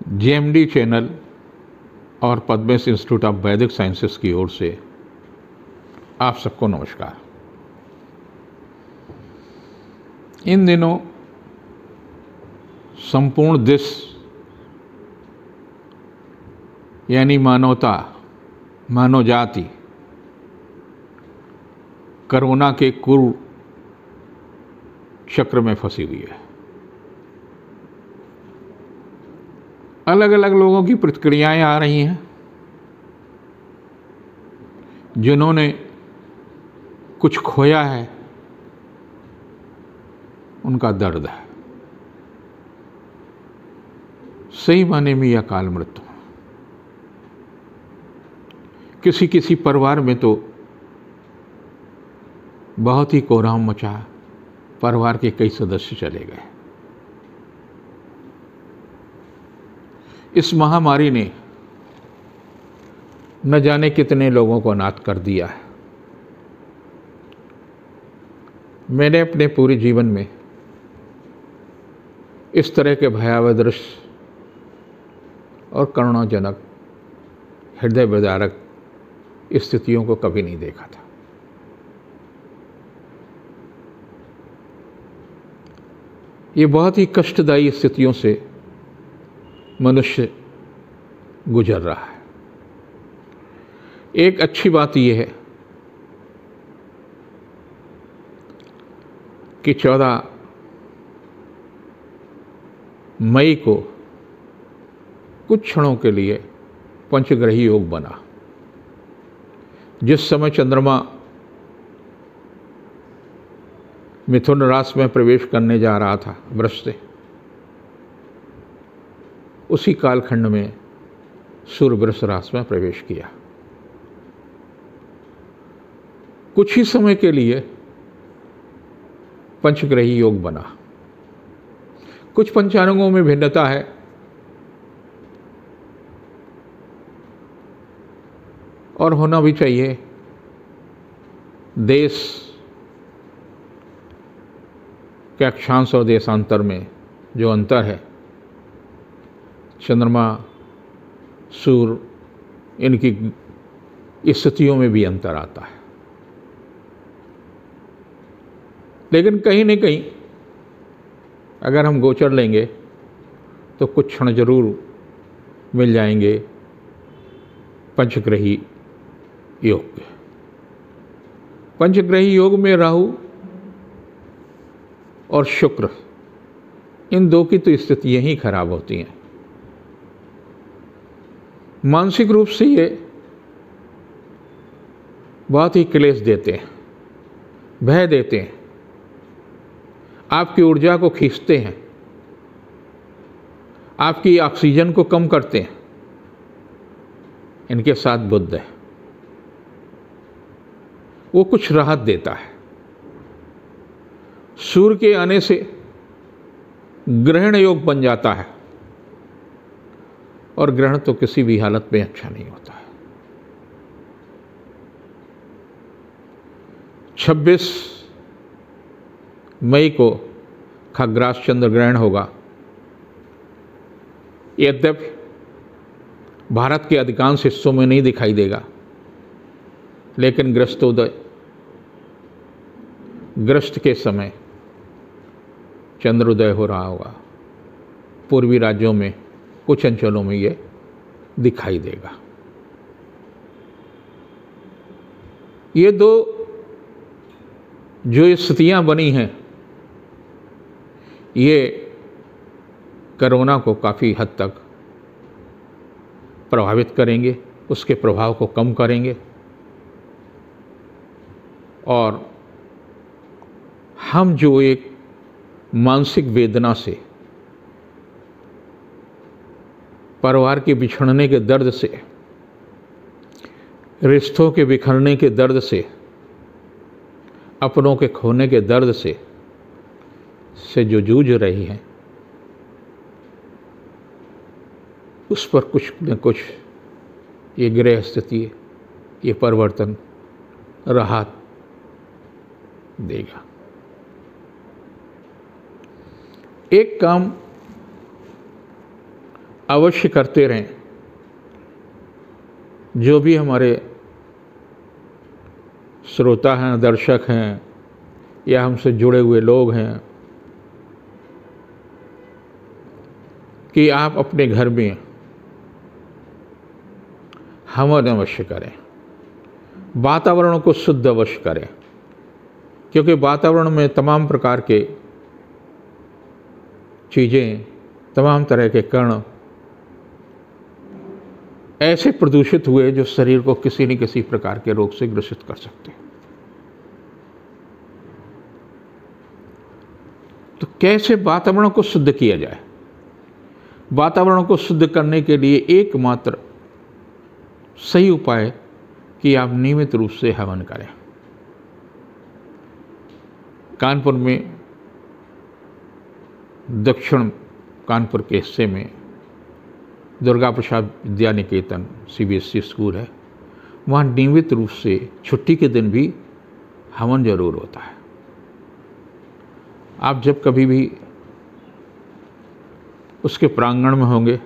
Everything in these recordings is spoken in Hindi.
जेएमडी चैनल और पद्मेश इंस्टीट्यूट ऑफ वैदिक साइंसेस की ओर से आप सबको नमस्कार। इन दिनों संपूर्ण देश यानी मानवता, मानव जाति कोरोना के कुर चक्र में फंसी हुई है। अलग अलग लोगों की प्रतिक्रियाएं आ रही हैं। जिन्होंने कुछ खोया है उनका दर्द है। सही माने में यह काल मृत्यु। किसी किसी परिवार में तो बहुत ही कोहराम मचा, परिवार के कई सदस्य चले गए। इस महामारी ने न जाने कितने लोगों को अनाथ कर दिया है। मैंने अपने पूरे जीवन में इस तरह के भयावह दृश्य और करुणाजनक, हृदय विदारक स्थितियों को कभी नहीं देखा था। ये बहुत ही कष्टदायी स्थितियों से मनुष्य गुजर रहा है। एक अच्छी बात यह है कि 14 मई को कुछ क्षणों के लिए पंचग्रही योग बना। जिस समय चंद्रमा मिथुन राशि में प्रवेश करने जा रहा था वृष से, उसी कालखंड में सूर्य वृष राशि में प्रवेश किया। कुछ ही समय के लिए पंचग्रही योग बना। कुछ पंचांगों में भिन्नता है। और होना भी चाहिए। देश के अक्षांश और देशांतर में जो अंतर है, चंद्रमा, सूर्य, इनकी स्थितियों में भी अंतर आता है। लेकिन कहीं न कहीं अगर हम गोचर लेंगे तो कुछ क्षण जरूर मिल जाएंगे पंचग्रही योग के। पंचग्रही योग में राहु और शुक्र, इन दो की तो स्थितियां ही खराब होती हैं। मानसिक रूप से ये बहुत ही क्लेश देते हैं, भय देते हैं, आपकी ऊर्जा को खींचते हैं, आपकी ऑक्सीजन को कम करते हैं। इनके साथ बुध है, वो कुछ राहत देता है। सूर्य के आने से ग्रहण योग बन जाता है, और ग्रहण तो किसी भी हालत में अच्छा नहीं होता है। 26 मई को खग्रास चंद्र ग्रहण होगा। यद्यपि भारत के अधिकांश हिस्सों में नहीं दिखाई देगा, लेकिन ग्रस्त के समय चंद्रोदय हो रहा होगा। पूर्वी राज्यों में कुछ अंचलों में ये दिखाई देगा। ये दो जो स्थितियां बनी हैं, ये कोरोना को काफ़ी हद तक प्रभावित करेंगे, उसके प्रभाव को कम करेंगे। और हम जो एक मानसिक वेदना से, परिवार के बिछड़ने के दर्द से, रिश्तों के बिखरने के दर्द से, अपनों के खोने के दर्द से जो जूझ रही हैं, उस पर कुछ न कुछ ये ग्रह स्थिति, ये परिवर्तन राहत देगा। एक काम अवश्य करते रहें। जो भी हमारे श्रोता हैं, दर्शक हैं या हमसे जुड़े हुए लोग हैं, कि आप अपने घर में हवन अवश्य करें, वातावरण को शुद्ध अवश्य करें, क्योंकि वातावरण में तमाम प्रकार के चीज़ें, तमाम तरह के कण ऐसे प्रदूषित हुए जो शरीर को किसी न किसी प्रकार के रोग से ग्रसित कर सकते हैं। तो कैसे वातावरण को शुद्ध किया जाए? वातावरण को शुद्ध करने के लिए एकमात्र सही उपाय कि आप नियमित रूप से हवन करें। कानपुर में, दक्षिण कानपुर के हिस्से में दुर्गा प्रसाद विद्या निकेतन CBSE स्कूल है। वहाँ नियमित रूप से छुट्टी के दिन भी हवन जरूर होता है। आप जब कभी भी उसके प्रांगण में होंगे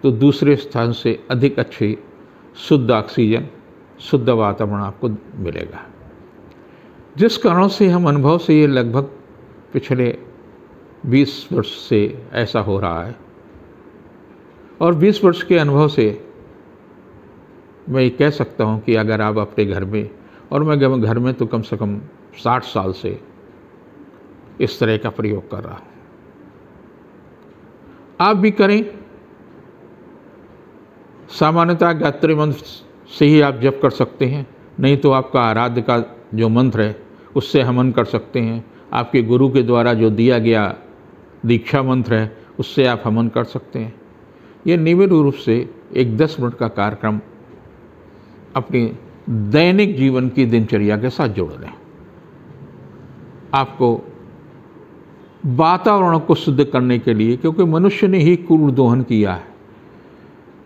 तो दूसरे स्थान से अधिक अच्छी शुद्ध ऑक्सीजन, शुद्ध वातावरण आपको मिलेगा। जिस कारण से हम अनुभव से ये लगभग पिछले 20 वर्ष से ऐसा हो रहा है, और 20 वर्ष के अनुभव से मैं ये कह सकता हूँ कि अगर आप अपने घर में, और मैं घर में तो कम से कम 60 साल से इस तरह का प्रयोग कर रहा हूँ, आप भी करें। सामान्यतः गायत्री मंत्र से ही आप जप कर सकते हैं, नहीं तो आपका आराध्य का जो मंत्र है उससे हवन कर सकते हैं। आपके गुरु के द्वारा जो दिया गया दीक्षा मंत्र है उससे आप हवन कर सकते हैं। ये नियमित रूप से एक 10 मिनट का कार्यक्रम अपनी दैनिक जीवन की दिनचर्या के साथ जोड़ लें। आपको वातावरण को शुद्ध करने के लिए, क्योंकि मनुष्य ने ही क्रूर दोहन किया है।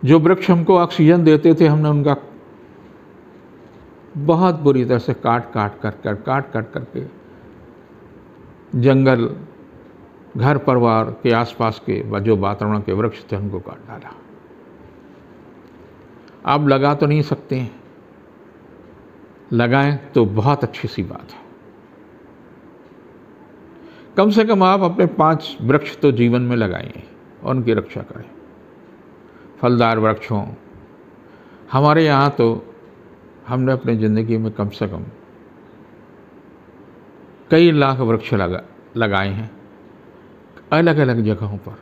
जो वृक्ष हमको ऑक्सीजन देते थे, हमने उनका बहुत बुरी तरह से काट काट करके जंगल, घर परिवार के आसपास के जो वातावरण के वृक्ष थे उनको काट डाला। आप लगा तो नहीं सकते हैं, लगाएं तो बहुत अच्छी सी बात है। कम से कम आप अपने 5 वृक्ष तो जीवन में लगाएं और उनकी रक्षा करें। फलदार वृक्ष हों। हमारे यहाँ तो हमने अपनी ज़िंदगी में कम से कम कई लाख वृक्ष लगाए हैं अलग अलग जगहों पर।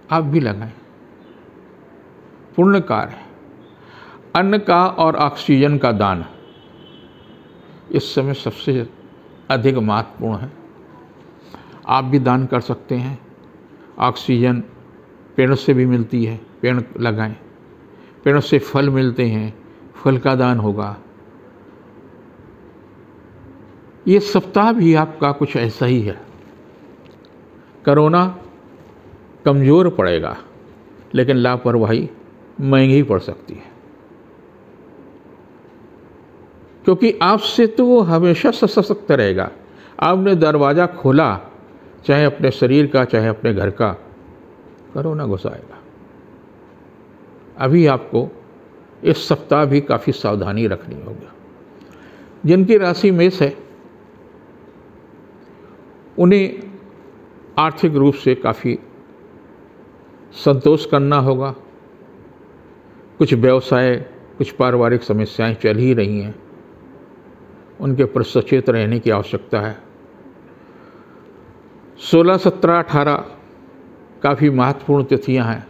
आप भी लगाएं, पुण्य कार्य है। अन्न का और ऑक्सीजन का दान इस समय सबसे अधिक महत्वपूर्ण है। आप भी दान कर सकते हैं। ऑक्सीजन पेड़ से भी मिलती है, पेड़ लगाएं। पेड़ से फल मिलते हैं, फल का दान होगा। ये सप्ताह भी आपका कुछ ऐसा ही है। कोरोना कमज़ोर पड़ेगा, लेकिन लापरवाही महंगी पड़ सकती है, क्योंकि आपसे तो वो हमेशा सशक्त रहेगा। आपने दरवाज़ा खोला, चाहे अपने शरीर का चाहे अपने घर का, कोरोना घुस आएगा। अभी आपको इस सप्ताह भी काफ़ी सावधानी रखनी होगी। जिनकी राशि मेष है उन्हें आर्थिक रूप से काफ़ी संतोष करना होगा। कुछ व्यवसाय, कुछ पारिवारिक समस्याएं चल ही रही हैं, उनके प्रति सचेत रहने की आवश्यकता है। 16, 17, 18 काफ़ी महत्वपूर्ण तिथियां हैं।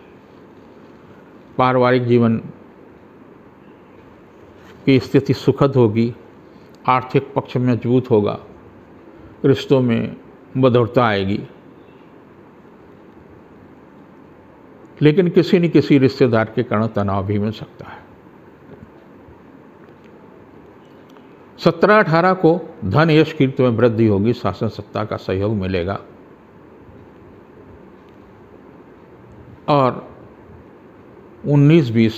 पारिवारिक जीवन की स्थिति सुखद होगी, आर्थिक पक्ष में मजबूत होगा, रिश्तों में मधुरता आएगी। लेकिन किसी न किसी रिश्तेदार के कारण तनाव भी मिल सकता है। 17, 18 को धन यश कीर्ति में वृद्धि होगी, शासन सत्ता का सहयोग मिलेगा। और 19, 20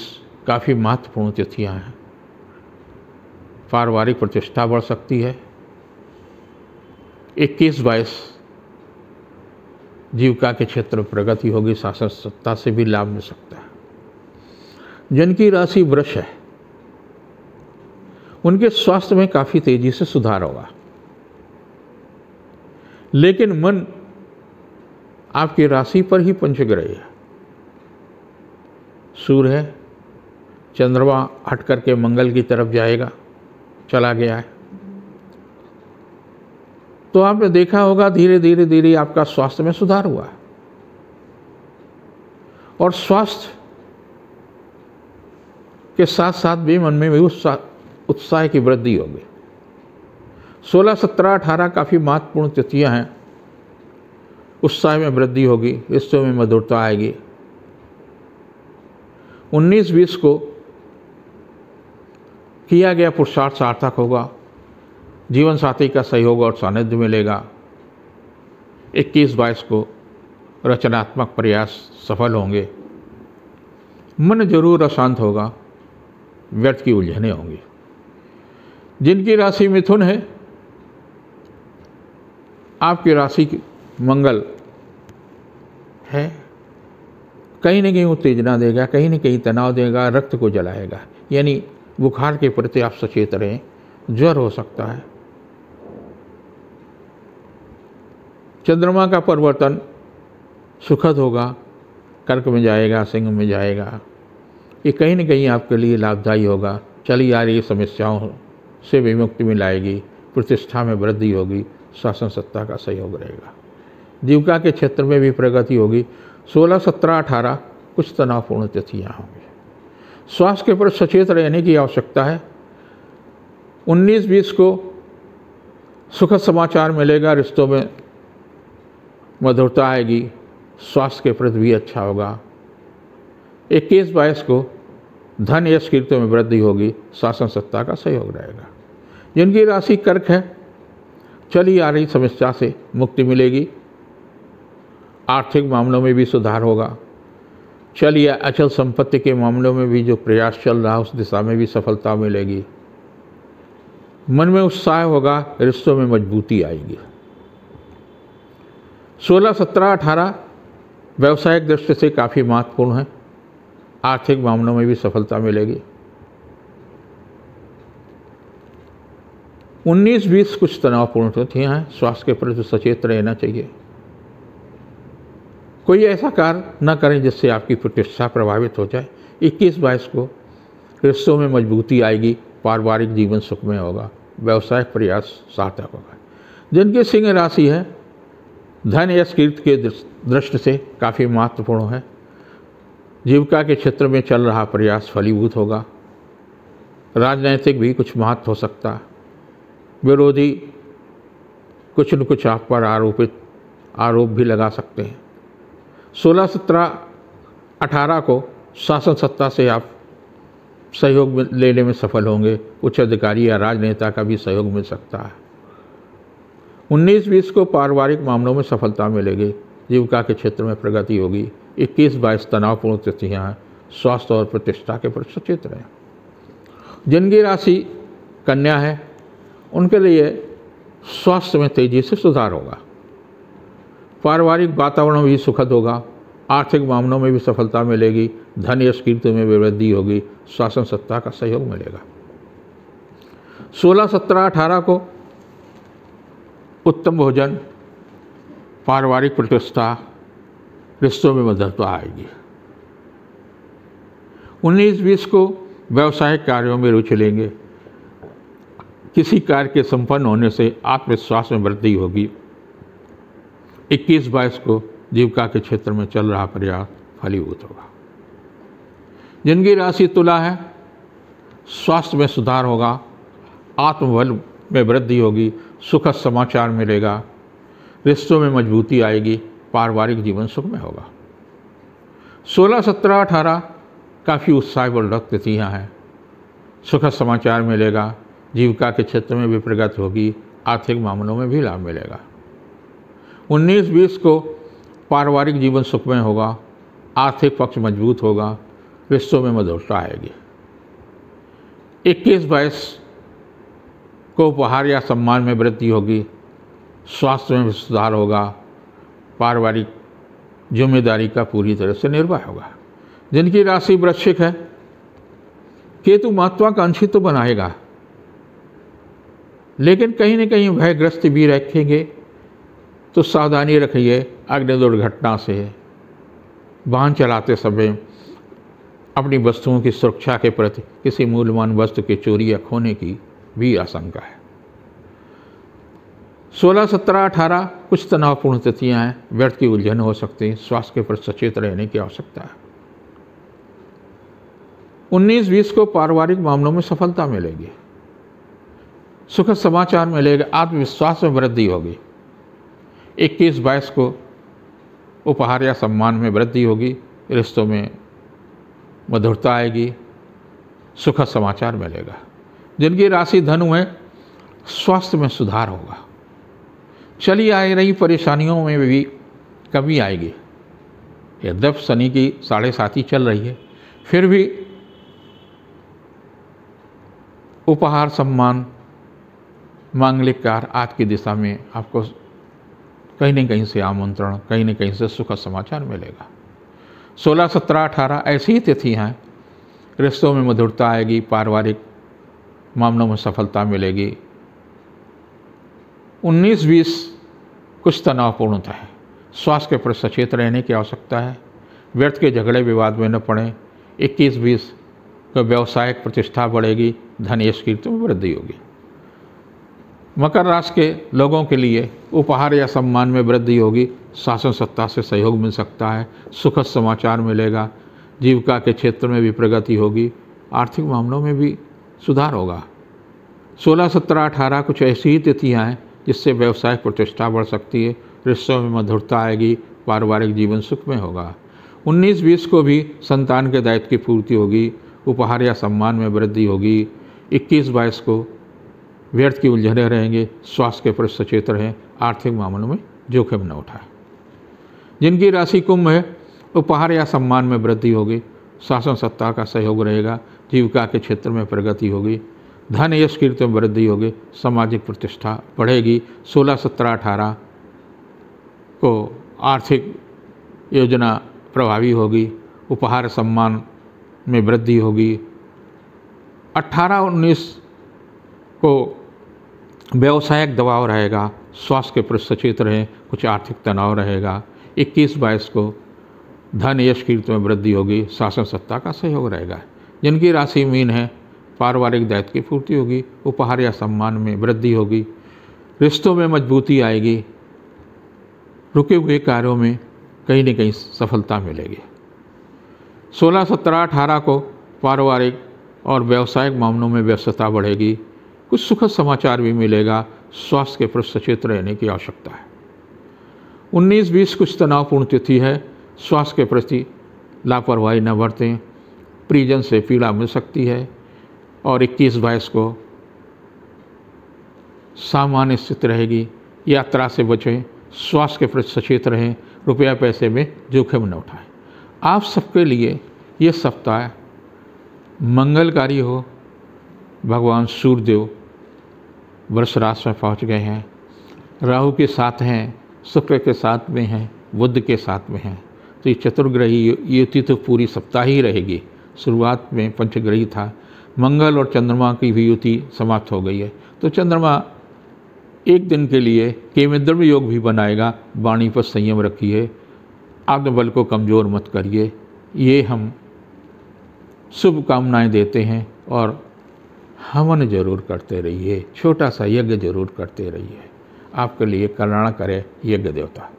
काफ़ी महत्वपूर्ण तिथियां हैं। पारिवारिक प्रतिष्ठा बढ़ सकती है। 21, 22 जीविका के क्षेत्र में प्रगति होगी, शासन सत्ता से भी लाभ मिल सकता है। जिनकी राशि वृष है उनके स्वास्थ्य में काफ़ी तेजी से सुधार होगा, लेकिन मन आपकी राशि पर ही पंचग्रही है। सूर्य है, चंद्रमा हट करके मंगल की तरफ जाएगा, चला गया है। तो आपने देखा होगा धीरे धीरे धीरे आपका स्वास्थ्य में सुधार हुआ, और स्वास्थ्य के साथ साथ भी मन में भी उत्साह की वृद्धि होगी। 16, 17, 18 काफ़ी महत्वपूर्ण तिथियां हैं। उत्साह में वृद्धि होगी, रिश्तों में मधुरता आएगी। 19, 20 को किया गया पुरुषार्थ सार्थक होगा, जीवन साथी का सहयोग और सानिध्य मिलेगा। 21, 22 को रचनात्मक प्रयास सफल होंगे। मन जरूर अशांत होगा, व्यर्थ की उलझनें होंगी। जिनकी राशि मिथुन है, आपकी राशि की मंगल है, कहीं न कहीं उत्तेजना देगा, कहीं न कहीं तनाव देगा, रक्त को जलाएगा। यानी बुखार के प्रति आप सचेत रहें, ज्वर हो सकता है। चंद्रमा का परिवर्तन सुखद होगा, कर्क में जाएगा, सिंह में जाएगा। ये कहीं न कहीं आपके लिए लाभदायी होगा। चली आ रही समस्याओं से विमुक्ति मिलाएगी, प्रतिष्ठा में वृद्धि होगी, शासन सत्ता का सहयोग रहेगा। जीविका के क्षेत्र में भी प्रगति होगी। 16, 17, 18 कुछ तनावपूर्ण तिथियाँ होंगी। स्वास्थ्य के प्रति सचेत रहने की आवश्यकता है। 19, 20 को सुखद समाचार मिलेगा, रिश्तों में मधुरता आएगी, स्वास्थ्य के प्रति भी अच्छा होगा। 21, 22 को धन यश कीर्ति में वृद्धि होगी, शासन सत्ता का सहयोग रहेगा। जिनकी राशि कर्क है, चली आ रही समस्या से मुक्ति मिलेगी, आर्थिक मामलों में भी सुधार होगा। चलिए अचल संपत्ति के मामलों में भी जो प्रयास चल रहा है उस दिशा में भी सफलता मिलेगी। मन में उत्साह होगा, रिश्तों में मजबूती आएगी। 16, 17, 18 व्यवसायिक दृष्टि से काफ़ी महत्वपूर्ण है, आर्थिक मामलों में भी सफलता मिलेगी। 19, 20 कुछ तनावपूर्ण तिथियां हैं, स्वास्थ्य के प्रति सचेत रहना चाहिए। कोई ऐसा कार्य न करें जिससे आपकी प्रतिष्ठा प्रभावित हो जाए। 21, 22 को रिश्तों में मजबूती आएगी, पारिवारिक जीवन सुखमय होगा, व्यवसायिक प्रयास सार्थक होगा। जिनकी सिंह राशि है, धन यश कीर्ति के दृष्टि से काफ़ी महत्वपूर्ण है। जीविका के क्षेत्र में चल रहा प्रयास फलीभूत होगा। राजनैतिक भी कुछ महत्व हो सकता है। विरोधी कुछ न कुछ आप पर आरोप भी लगा सकते हैं। 16, 17, 18 को शासन सत्ता से आप सहयोग लेने में सफल होंगे। उच्च अधिकारी या राजनेता का भी सहयोग मिल सकता है। 19, 20 को पारिवारिक मामलों में सफलता मिलेगी, जीविका के क्षेत्र में प्रगति होगी। 21, 22 तनावपूर्ण तिथियां हैं, स्वास्थ्य और प्रतिष्ठा के प्रति सचेत रहें। जिनकी राशि कन्या है, उनके लिए स्वास्थ्य में तेजी से सुधार होगा, पारिवारिक वातावरण भी सुखद होगा, आर्थिक मामलों में भी सफलता मिलेगी, धन यश कीर्ति में भी वृद्धि होगी, शासन सत्ता का सहयोग मिलेगा। 16, 17, 18 को उत्तम भोजन, पारिवारिक प्रतिष्ठा, रिश्तों में मधुरता आएगी। 19, 20 को व्यवसायिक कार्यों में रुचि लेंगे, किसी कार्य के संपन्न होने से आत्मविश्वास में वृद्धि होगी। 21, 22 को जीविका के क्षेत्र में चल रहा प्रयास फलीभूत होगा। जिनकी राशि तुला है, स्वास्थ्य में सुधार होगा, आत्मबल में वृद्धि होगी, सुखद समाचार मिलेगा, रिश्तों में मजबूती आएगी, पारिवारिक जीवन सुखमय होगा। 16, 17, 18 काफ़ी उत्साहवर्धक तिथियां हैं, सुखद समाचार मिलेगा, जीविका के क्षेत्र में भी प्रगति होगी, आर्थिक मामलों में भी लाभ मिलेगा। 19, 20 को पारिवारिक जीवन सुखमय होगा, आर्थिक पक्ष मजबूत होगा, रिश्तों में मधुरता आएगी। 21, 22 को उपहार या सम्मान में वृद्धि होगी, स्वास्थ्य में सुधार होगा, पारिवारिक जिम्मेदारी का पूरी तरह से निर्वाह होगा। जिनकी राशि वृश्चिक है, केतु महत्वाकांक्षी तो बनाएगा, लेकिन कहीं न कहीं भयग्रस्त भी रखेंगे। तो सावधानी रखिए अग्नि दुर्घटना से, वाहन चलाते समय अपनी वस्तुओं की सुरक्षा के प्रति किसी मूल्यवान वस्तु के चोरी या खोने की भी आशंका है। 16, 17, 18 कुछ तनावपूर्ण तिथियां हैं, व्यर्थ की उलझन हो सकती है, स्वास्थ्य के प्रति सचेत रहने की आवश्यकता है। 19, 20 को पारिवारिक मामलों में सफलता मिलेगी, सुखद समाचार मिलेगा, आत्मविश्वास में वृद्धि होगी। 21, 22 को उपहार या सम्मान में वृद्धि होगी, रिश्तों में मधुरता आएगी, सुखद समाचार मिलेगा। जिनकी राशि धनु है, स्वास्थ्य में सुधार होगा। चली आ रही परेशानियों में भी कमी आएगी। यद्यप शनि की 7.5 चल रही है, फिर भी उपहार, सम्मान, मांगलिक कार्य आज की दिशा में आपको कहीं न कहीं से आमंत्रण, कहीं न कहीं से सुखद समाचार मिलेगा। 16, 17, 18 ऐसी ही तिथि हैं, रिश्तों में मधुरता आएगी, पारिवारिक मामलों में सफलता मिलेगी। 19, 20 कुछ तनावपूर्णता है, स्वास्थ्य के प्रति सचेत रहने की आवश्यकता है, व्यर्थ के झगड़े विवाद में न पड़ें। 21, 20 को व्यवसायिक प्रतिष्ठा बढ़ेगी, धन यश कीर्ति में वृद्धि होगी। मकर राशि के लोगों के लिए उपहार या सम्मान में वृद्धि होगी, शासन सत्ता से सहयोग मिल सकता है, सुखद समाचार मिलेगा, जीविका के क्षेत्र में भी प्रगति होगी, आर्थिक मामलों में भी सुधार होगा। 16, 17, 18 कुछ ऐसी ही तिथियां हैं जिससे व्यवसायिक प्रतिष्ठा बढ़ सकती है, रिश्तों में मधुरता आएगी, पारिवारिक जीवन सुख में होगा। 19, 20 को भी संतान के दायित्व की पूर्ति होगी, उपहार या सम्मान में वृद्धि होगी। 21, 22 को व्यर्थ की उलझने रहेंगे, स्वास्थ्य के प्रति सचेत रहें, आर्थिक मामलों में जोखिम न उठाएं। जिनकी राशि कुंभ है, उपहार या सम्मान में वृद्धि होगी, शासन सत्ता का सहयोग रहेगा, जीविका के क्षेत्र में प्रगति होगी, धन यश कीर्ति में वृद्धि होगी, सामाजिक प्रतिष्ठा बढ़ेगी। 16, 17, 18 को आर्थिक योजना प्रभावी होगी, उपहार सम्मान में वृद्धि होगी। 18, 19 को व्यवसायिक दबाव रहेगा, स्वास्थ्य के प्रति सचेत रहें, कुछ आर्थिक तनाव रहेगा। 21, 22 को धन यश कीर्ति में वृद्धि होगी, शासन सत्ता का सहयोग रहेगा। जिनकी राशि मीन है, पारिवारिक दायित्व की पूर्ति होगी, उपहार या सम्मान में वृद्धि होगी, रिश्तों में मजबूती आएगी, रुके हुए कार्यों में कहीं न कहीं सफलता मिलेगी। 16, 17, 18 को पारिवारिक और व्यावसायिक मामलों में व्यस्तता बढ़ेगी, कुछ सुखद समाचार भी मिलेगा, स्वास्थ्य के प्रति सचेत रहने की आवश्यकता है। 19, 20 कुछ तनावपूर्ण तिथि है, स्वास्थ्य के प्रति लापरवाही न बरतें, परिजन से पीड़ा मिल सकती है। और 21, 22 को सामान्य स्थिति रहेगी, यात्रा से बचें, स्वास्थ्य के प्रति सचेत रहें, रुपया पैसे में जोखिम न उठाएं। आप सबके लिए ये सप्ताह मंगलकारी हो। भगवान सूर्यदेव वृष राशि में पहुँच गए हैं, राहु के साथ हैं, शुक्र के साथ में हैं, बुध के साथ में हैं। तो ये चतुर्ग्रही युति तो पूरी सप्ताह ही रहेगी। शुरुआत में पंचग्रही था, मंगल और चंद्रमा की भी युति समाप्त हो गई है। तो चंद्रमा एक दिन के लिए केमिद्रम योग भी बनाएगा। वाणी पर संयम रखिए, आत्मबल को कमज़ोर मत करिए। ये हम शुभकामनाएं देते हैं और हवन जरूर करते रहिए, छोटा सा यज्ञ जरूर करते रहिए। आपके लिए कल्याण करे यज्ञ देवता।